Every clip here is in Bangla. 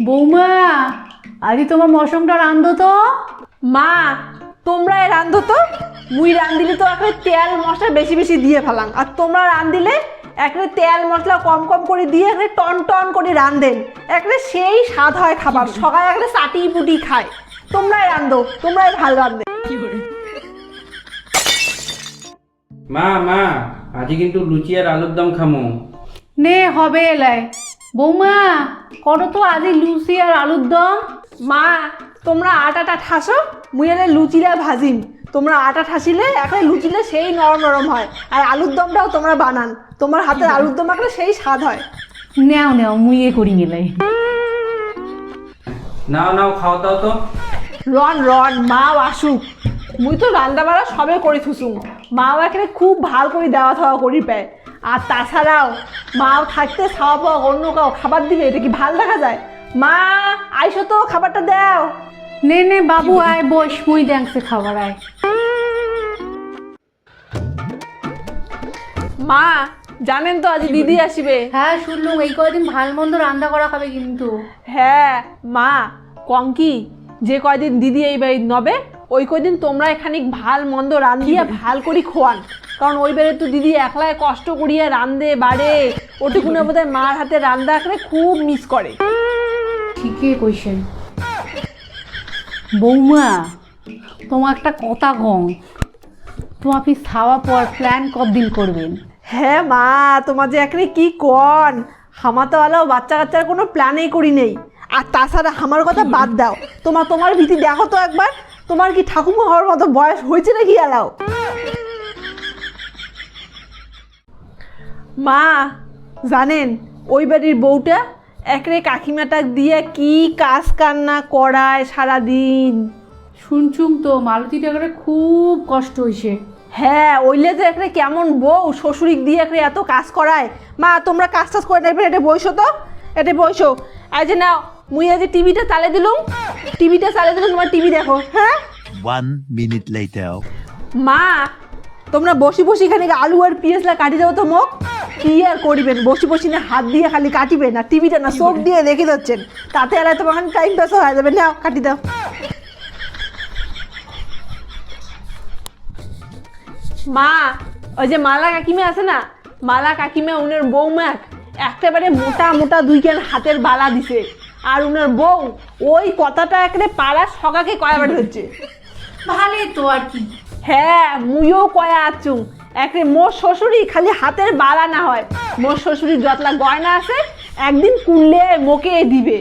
বৌমা, আজ তোমার মশমটা রান্ধো তো। মা তোমরাই রান্ধো তো। মুই রান্ধিলে তো একটা তেল মশলা বেশি বেশি দিয়ে ফেলাম, আর তোমরা রান্ধিলে একটা তেল মশলা কম কম করে দিয়ে একটা টন টন করে রান্ধেন, একটা সেই স্বাদ হয় খাবার। সকালে একটা চাটি পুটি খায়। তোমরাই রান্ধো, তোমরাই ভালো রান্ধে। মা মা আজ কিন্তু লুচি আর আলুর দম খামো। নে হবে এলাই। বৌমা, করো তো আজ লুচি আর আলুর দম। মা তোমরা আটাটা ঠাসো, মুই এলে লুচিটা ভাজিম। তোমরা আটা ঠাসিলে একটা লুচিলে সেই নরম নরম হয়, আর আলুর দমটাও তোমরা বানান। তোমার হাতের আলুর দম একটা সেই স্বাদ হয়। নেও নেও, মুইয়ে করি এলাই। নাও নাও খাও দাও তো। রন রন মাও আসুক। মুই তো রান্না বাড়া সবে করে থুসুম। মাও এখানে খুব ভাল করে দেওয়া থাওয়া করি পায়। আর তাছাড়াও মাও থাকতে খাওয়া পাওয়া অন্য কাউ খাবার দিবে, এটা কি ভাল দেখা যায়? মা আইসো তো, খাবারটা দাও। নে নে বাবু আয় বস, মুই দেখছে খাবার আয়। মা জানেন তো আজ দিদি আসবে। হ্যাঁ শুনলুম, এই কয়দিন ভাল মন্দ রান্না করা খাবে কিন্তু। হ্যাঁ মা কঙ্কি, যে কয়দিন দিদি এই বাড়ি নবে ওই কয়দিন তোমরা এখানে ভাল মন্দ রান্ধিয়া ভাল করি খোয়ান। কারণ ওই বেড়ে তো দিদি একলাই কষ্ট করিয়া রান্ধে বাড়ে, ওটুকুনে বোধ হয় মার হাতে রান্না এখানে খুব মিস করে। ঠিকই কইছেন। বৌমা, তোমার একটা কথা কম, তোমার ফিস খাওয়া পর প্ল্যান কতদিন করবেন? হ্যাঁ মা, তোমার যে এখানে কি কন, হামা তো আলাও বাচ্চা কাচ্চার কোনো প্ল্যানেই করি নেই। আর তাছাড়া আমার কথা বাদ দাও, তোমার ভীতি দেখো তো একবার। তোমার কি ঠাকুমা হওয়ার মতো বয়স হয়েছে নাকি আলাও? মা জানেন ওই বাড়ির বউটা একরে কাকিমাটা দিয়ে কি কাজ কান্না করায় সারাদিন। শুনছুম তো মালতীটা করে খুব কষ্ট হয়েছে। হ্যাঁ ওইলে যে একটা কেমন বউ, শ্বশুরিক দিয়ে একটা এত কাজ করায়। মা তোমরা কাজ টাজ করে নেবে, এটা বইসো তো, এটা বইসো। আর যে নাও মুই আজ টিভিটা চালিয়ে দিলুম, তোমার টিভি দেখো। হ্যাঁ 1 minute later. মা তোমরা বসি বসি খালি আলু আর পেঁয়াজলা কাটি দাও তো মুখ। কি আর করিবেন, বসি বসি না হাত দিয়ে খালি কাটিবেন, না টিভিটা না চোখ দিয়ে দেখে দিচ্ছেন, তাতে আর তোমার টাইম পাস হয়ে যাবে। নাও কাটি দাও। মা ওই যে মালা কাকিমা আছে না, মালা কাকিমা উনার বৌমা একেবারে মোটা মোটা 2 কেন হাতের বালা দিছে। আর উনার বউ ওই কথাটা একেবারে পাড়ার সকাকে কয়াবার হচ্ছে। ভালে তো আর কি। হ্যাঁ মুইও কয়া আছুম, একে মোর শ্বশুরি খালি হাতের বালা না হয়, মোর শ্বশুরির যতলা গয়না আছে একদিন কুললে মোকে দিবে।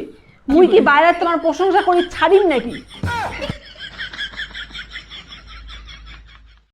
মুই কি বাইরে তোমার প্রশংসা করি ছাড়িম নাকি?